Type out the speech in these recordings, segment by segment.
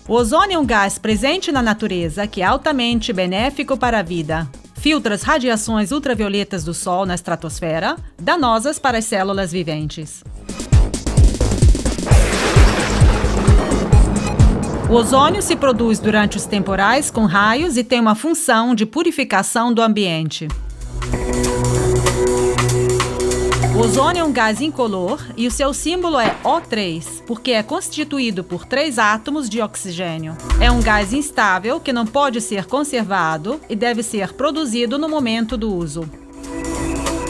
O ozônio é um gás presente na natureza que é altamente benéfico para a vida. Filtra as radiações ultravioletas do Sol na estratosfera, danosas para as células viventes. O ozônio se produz durante os temporais com raios e tem uma função de purificação do ambiente. O ozônio é um gás incolor e o seu símbolo é O3, porque é constituído por 3 átomos de oxigênio. É um gás instável que não pode ser conservado e deve ser produzido no momento do uso.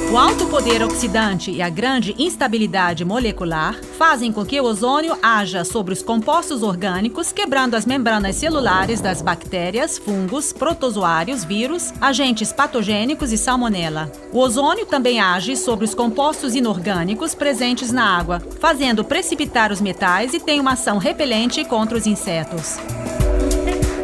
O alto poder oxidante e a grande instabilidade molecular fazem com que o ozônio haja sobre os compostos orgânicos, quebrando as membranas celulares das bactérias, fungos, protozoários, vírus, agentes patogênicos e salmonela. O ozônio também age sobre os compostos inorgânicos presentes na água, fazendo precipitar os metais e tem uma ação repelente contra os insetos.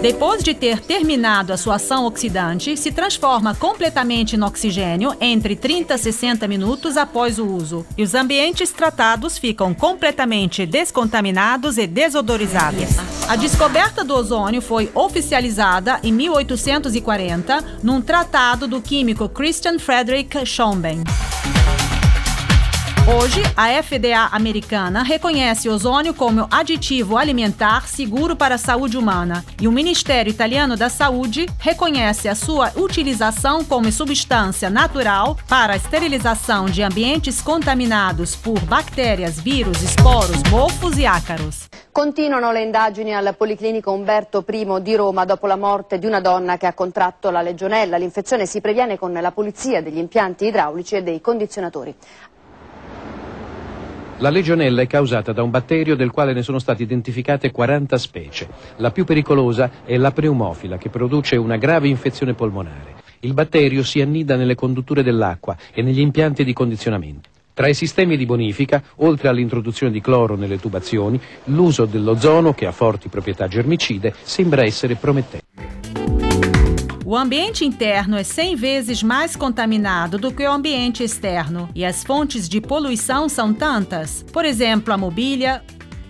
Depois de ter terminado a sua ação oxidante, se transforma completamente no oxigênio entre 30 a 60 minutos após o uso, e os ambientes tratados ficam completamente descontaminados e desodorizados. A descoberta do ozônio foi oficializada em 1840 num tratado do químico Christian Friedrich Schonben. Hoje, a FDA americana reconhece o ozônio como aditivo alimentar seguro para a saúde humana e o Ministério Italiano da Saúde reconhece a sua utilização como substância natural para a esterilização de ambientes contaminados por bactérias, vírus, esporos, mofos e ácaros. Continuano le indagini al Policlinico Umberto I di Roma dopo la morte di una donna che ha contratto la legionella. L'infezione si previene con la pulizia degli impianti idraulici e dei condizionatori. La legionella è causata da un batterio del quale ne sono state identificate 40 specie. La più pericolosa è la pneumofila, che produce una grave infezione polmonare. Il batterio si annida nelle condutture dell'acqua e negli impianti di condizionamento. Tra i sistemi di bonifica, oltre all'introduzione di cloro nelle tubazioni, l'uso dell'ozono, che ha forti proprietà germicide, sembra essere promettente. O ambiente interno é 100 vezes mais contaminado do que o ambiente externo e as fontes de poluição são tantas. Por exemplo, a mobília,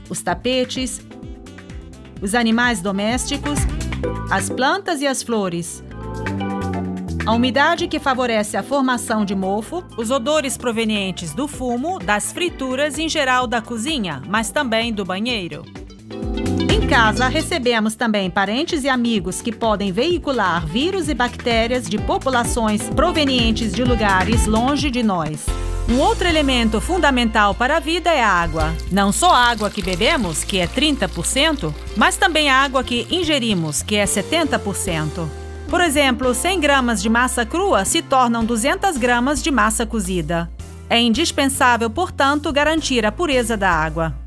os tapetes, os animais domésticos, as plantas e as flores. A umidade que favorece a formação de mofo, os odores provenientes do fumo, das frituras em geral da cozinha, mas também do banheiro. Em casa, recebemos também parentes e amigos que podem veicular vírus e bactérias de populações provenientes de lugares longe de nós. Um outro elemento fundamental para a vida é a água. Não só a água que bebemos, que é 30%, mas também a água que ingerimos, que é 70%. Por exemplo, 100 gramas de massa crua se tornam 200 gramas de massa cozida. É indispensável, portanto, garantir a pureza da água.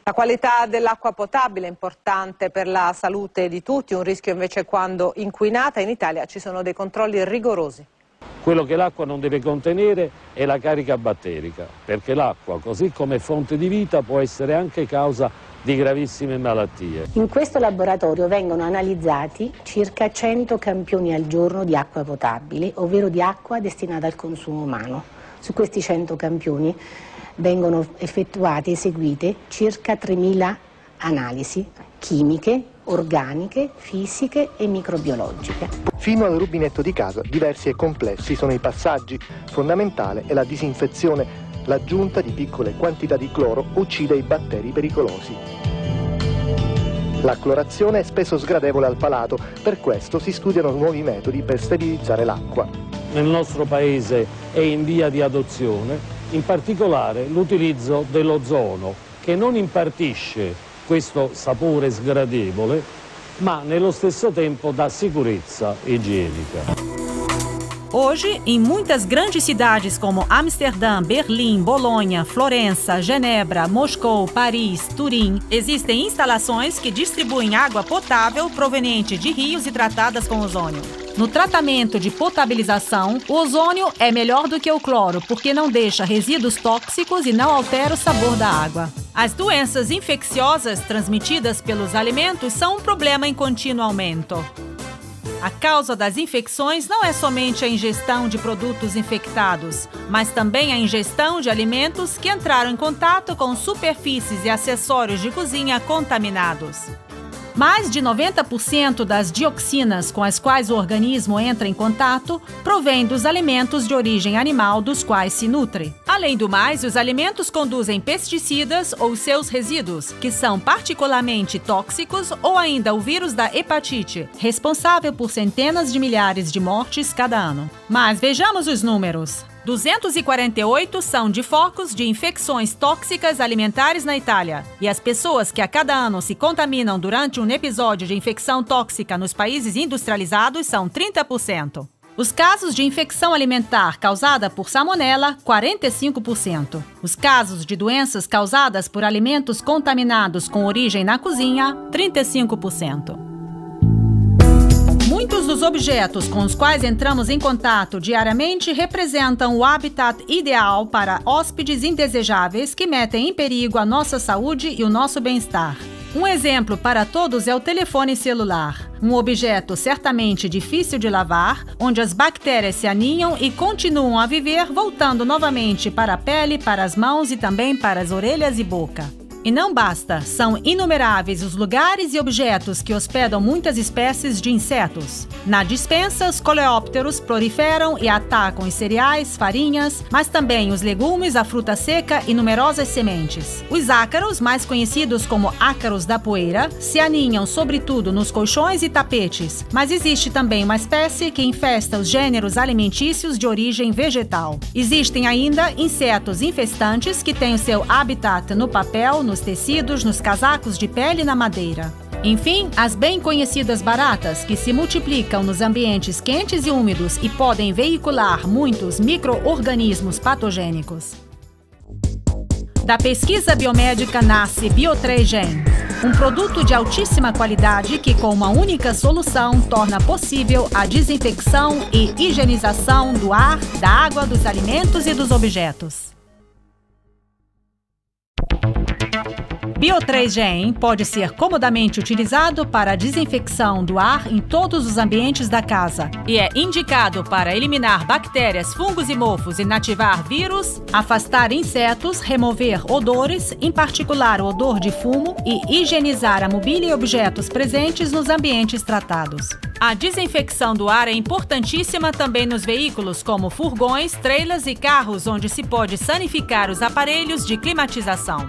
La qualità dell'acqua potabile è importante per la salute di tutti, un rischio invece quando inquinata. In Italia ci sono dei controlli rigorosi. Quello che l'acqua non deve contenere è la carica batterica, perché l'acqua, così come fonte di vita, può essere anche causa di gravissime malattie. In questo laboratorio vengono analizzati circa 100 campioni al giorno di acqua potabile, ovvero di acqua destinata al consumo umano. Su questi 100 campioni vengono effettuate, eseguite circa 3.000 analisi chimiche, organiche, fisiche e microbiologiche. Fino al rubinetto di casa, diversi e complessi sono i passaggi. Fondamentale è la disinfezione. L'aggiunta di piccole quantità di cloro uccide i batteri pericolosi. La clorazione è spesso sgradevole al palato, per questo si studiano nuovi metodi per sterilizzare l'acqua. Nel nostro paese è in via di adozione, in particolare l'utilizzo dell'ozono, che non impartisce questo sapore sgradevole, ma nello stesso tempo dà sicurezza igienica. Hoje, em muitas grandes cidades como Amsterdã, Berlim, Bolonha, Florença, Genebra, Moscou, Paris, Turim, existem instalações que distribuem água potável proveniente de rios e tratadas com ozônio. No tratamento de potabilização, o ozônio é melhor do que o cloro, porque não deixa resíduos tóxicos e não altera o sabor da água. As doenças infecciosas transmitidas pelos alimentos são um problema em contínuo aumento. A causa das infecções não é somente a ingestão de produtos infectados, mas também a ingestão de alimentos que entraram em contato com superfícies e acessórios de cozinha contaminados. Mais de 90% das dioxinas com as quais o organismo entra em contato provém dos alimentos de origem animal dos quais se nutre. Além do mais, os alimentos conduzem pesticidas ou seus resíduos, que são particularmente tóxicos, ou ainda o vírus da hepatite, responsável por centenas de milhares de mortes cada ano. Mas vejamos os números. 248 são de focos de infecções tóxicas alimentares na Itália. E as pessoas que a cada ano se contaminam durante um episódio de infecção tóxica nos países industrializados são 30%. Os casos de infecção alimentar causada por salmonela, 45%. Os casos de doenças causadas por alimentos contaminados com origem na cozinha, 35%. Muitos dos objetos com os quais entramos em contato diariamente representam o habitat ideal para hóspedes indesejáveis que metem em perigo a nossa saúde e o nosso bem-estar. Um exemplo para todos é o telefone celular, um objeto certamente difícil de lavar, onde as bactérias se aninham e continuam a viver, voltando novamente para a pele, para as mãos e também para as orelhas e boca. E não basta, são inumeráveis os lugares e objetos que hospedam muitas espécies de insetos. Na dispensa, os coleópteros proliferam e atacam os cereais, farinhas, mas também os legumes, a fruta seca e numerosas sementes. Os ácaros, mais conhecidos como ácaros da poeira, se aninham sobretudo nos colchões e tapetes, mas existe também uma espécie que infesta os gêneros alimentícios de origem vegetal. Existem ainda insetos infestantes que têm o seu habitat no papel, nos tecidos, nos casacos de pele e na madeira. Enfim, as bem conhecidas baratas, que se multiplicam nos ambientes quentes e úmidos e podem veicular muitos micro-organismos patogênicos. Da pesquisa biomédica nasce Bio3Gen, um produto de altíssima qualidade que, com uma única solução, torna possível a desinfecção e higienização do ar, da água, dos alimentos e dos objetos. Bio3Gen pode ser comodamente utilizado para a desinfecção do ar em todos os ambientes da casa e é indicado para eliminar bactérias, fungos e mofos, inativar vírus, afastar insetos, remover odores, em particular o odor de fumo, e higienizar a mobília e objetos presentes nos ambientes tratados. A desinfecção do ar é importantíssima também nos veículos como furgões, trailers e carros, onde se pode sanificar os aparelhos de climatização.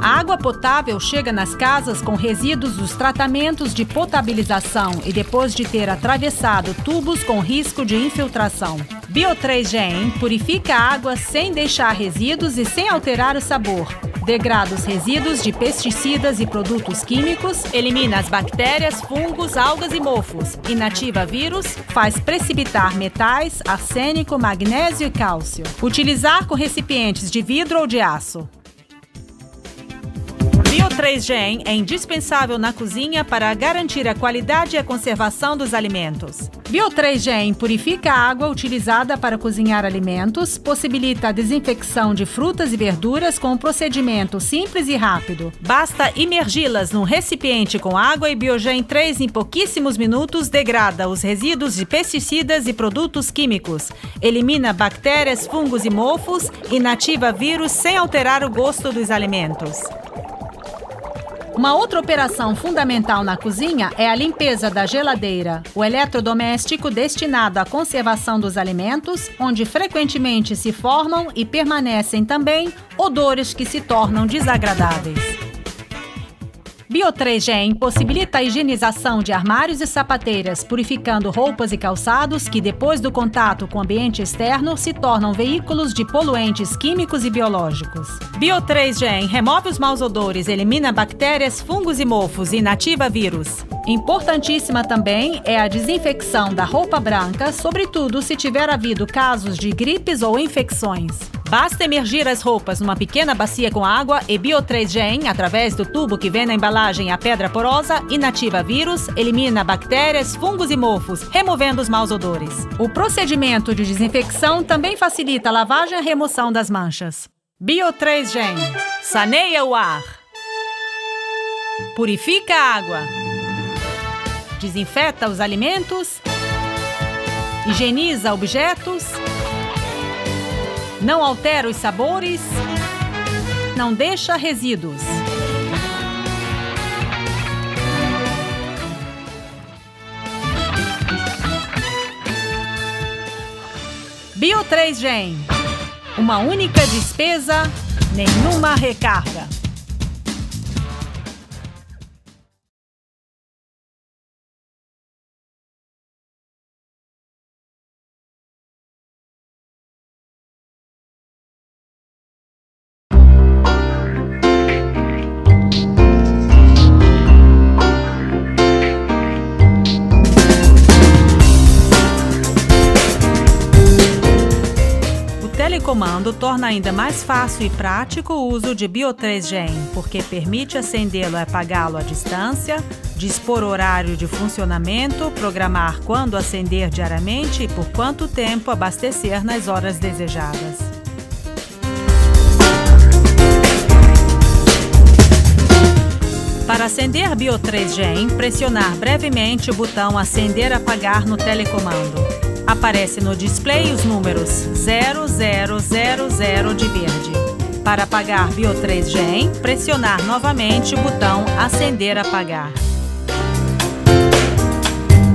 A água potável chega nas casas com resíduos dos tratamentos de potabilização e depois de ter atravessado tubos com risco de infiltração. Bio3Gen purifica a água sem deixar resíduos e sem alterar o sabor. Degrada os resíduos de pesticidas e produtos químicos, elimina as bactérias, fungos, algas e mofos, inativa vírus, faz precipitar metais, arsênico, magnésio e cálcio. Utilizar com recipientes de vidro ou de aço. Bio3Gen é indispensável na cozinha para garantir a qualidade e a conservação dos alimentos. Bio3Gen purifica a água utilizada para cozinhar alimentos, possibilita a desinfecção de frutas e verduras com um procedimento simples e rápido. Basta imergi-las num recipiente com água e Biogen 3 em pouquíssimos minutos degrada os resíduos de pesticidas e produtos químicos, elimina bactérias, fungos e mofos, inativa vírus sem alterar o gosto dos alimentos. Uma outra operação fundamental na cozinha é a limpeza da geladeira, o eletrodoméstico destinado à conservação dos alimentos, onde frequentemente se formam e permanecem também odores que se tornam desagradáveis. Bio3Gen possibilita a higienização de armários e sapateiras, purificando roupas e calçados que, depois do contato com o ambiente externo, se tornam veículos de poluentes químicos e biológicos. Bio3Gen remove os maus odores, elimina bactérias, fungos e mofos e inativa vírus. Importantíssima também é a desinfecção da roupa branca, sobretudo se tiver havido casos de gripes ou infecções. Basta emergir as roupas numa pequena bacia com água e Bio3Gen, através do tubo que vem na embalagem a pedra porosa, inativa vírus, elimina bactérias, fungos e mofos, removendo os maus odores. O procedimento de desinfecção também facilita a lavagem e a remoção das manchas. Bio3Gen saneia o ar, purifica a água, desinfeta os alimentos, higieniza objetos, não altera os sabores, não deixa resíduos. Bio3Gen. Uma única despesa, nenhuma recarga. O telecomando torna ainda mais fácil e prático o uso de Bio3Gen, porque permite acendê-lo e apagá-lo à distância, dispor horário de funcionamento, programar quando acender diariamente e por quanto tempo abastecer nas horas desejadas. Para acender Bio3Gen, pressionar brevemente o botão Acender/Apagar no telecomando. Aparece no display os números 0000 de verde. Para apagar Bio3Gen, pressionar novamente o botão Acender/Apagar.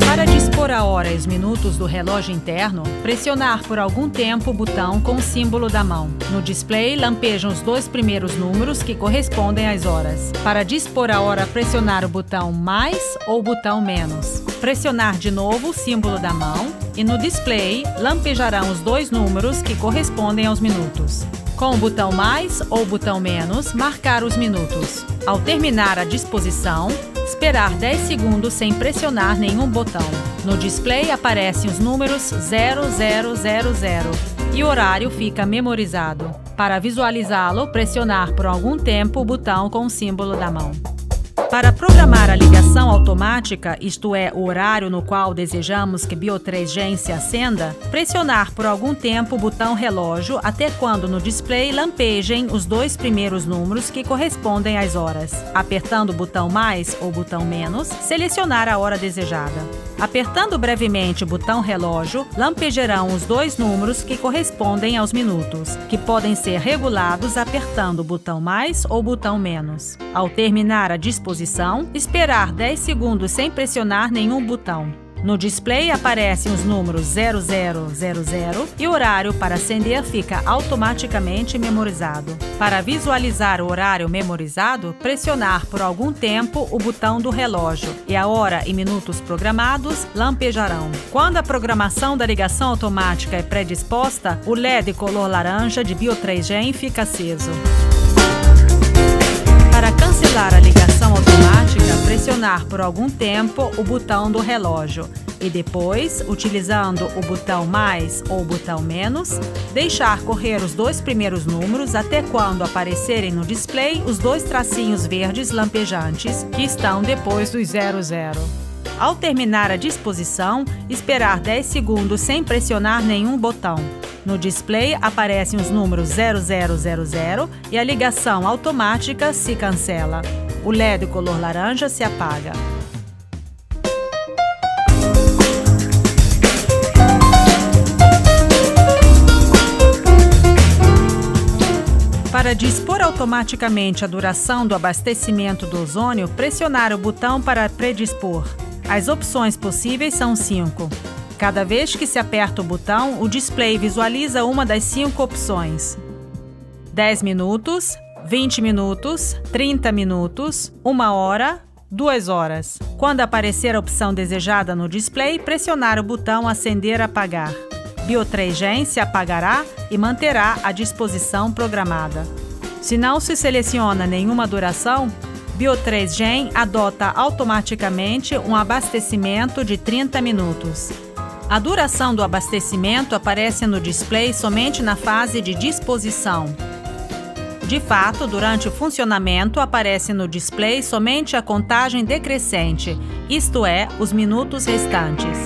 Para dispor a hora e os minutos do relógio interno, pressionar por algum tempo o botão com o símbolo da mão. No display, lampejam os dois primeiros números que correspondem às horas. Para dispor a hora, pressionar o botão mais ou o botão menos. Pressionar de novo o símbolo da mão e no display lampejarão os dois números que correspondem aos minutos. Com o botão mais ou o botão menos, marcar os minutos. Ao terminar a disposição, esperar 10 segundos sem pressionar nenhum botão. No display aparecem os números 0000 e o horário fica memorizado. Para visualizá-lo, pressionar por algum tempo o botão com o símbolo da mão. Para programar a ligação automática, isto é, o horário no qual desejamos que Bio3Gen se acenda, pressionar por algum tempo o botão relógio até quando no display lampejem os dois primeiros números que correspondem às horas. Apertando o botão mais ou botão menos, selecionar a hora desejada. Apertando brevemente o botão relógio, lampejarão os dois números que correspondem aos minutos, que podem ser regulados apertando o botão mais ou botão menos. Ao terminar a disposição, esperar 10 segundos sem pressionar nenhum botão. No display aparecem os números 0000 e o horário para acender fica automaticamente memorizado. Para visualizar o horário memorizado, pressionar por algum tempo o botão do relógio e a hora e minutos programados lampejarão. Quando a programação da ligação automática é predisposta, o LED color laranja de Bio3Gen fica aceso. Para cancelar a ligação automática, pressionar por algum tempo o botão do relógio e depois, utilizando o botão mais ou o botão menos, deixar correr os dois primeiros números até quando aparecerem no display os dois tracinhos verdes lampejantes que estão depois dos 00. Ao terminar a disposição, esperar 10 segundos sem pressionar nenhum botão. No display aparecem os números 0000 e a ligação automática se cancela. O LED color laranja se apaga. Para dispor automaticamente a duração do abastecimento do ozônio, pressionar o botão para predispor. As opções possíveis são 5. Cada vez que se aperta o botão, o display visualiza uma das 5 opções: 10 minutos, 20 minutos, 30 minutos, 1 hora, 2 horas. Quando aparecer a opção desejada no display, pressionar o botão Acender/Apagar. Bio3Gen se apagará e manterá a disposição programada. Se não se seleciona nenhuma duração, Bio3Gen adota automaticamente um abastecimento de 30 minutos. A duração do abastecimento aparece no display somente na fase de disposição. De fato, durante o funcionamento, aparece no display somente a contagem decrescente, isto é, os minutos restantes.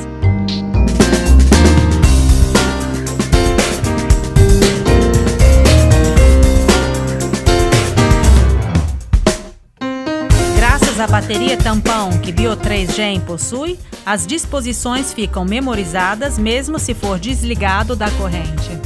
Graças à bateria tampão que Bio3Gen possui, as disposições ficam memorizadas mesmo se for desligado da corrente.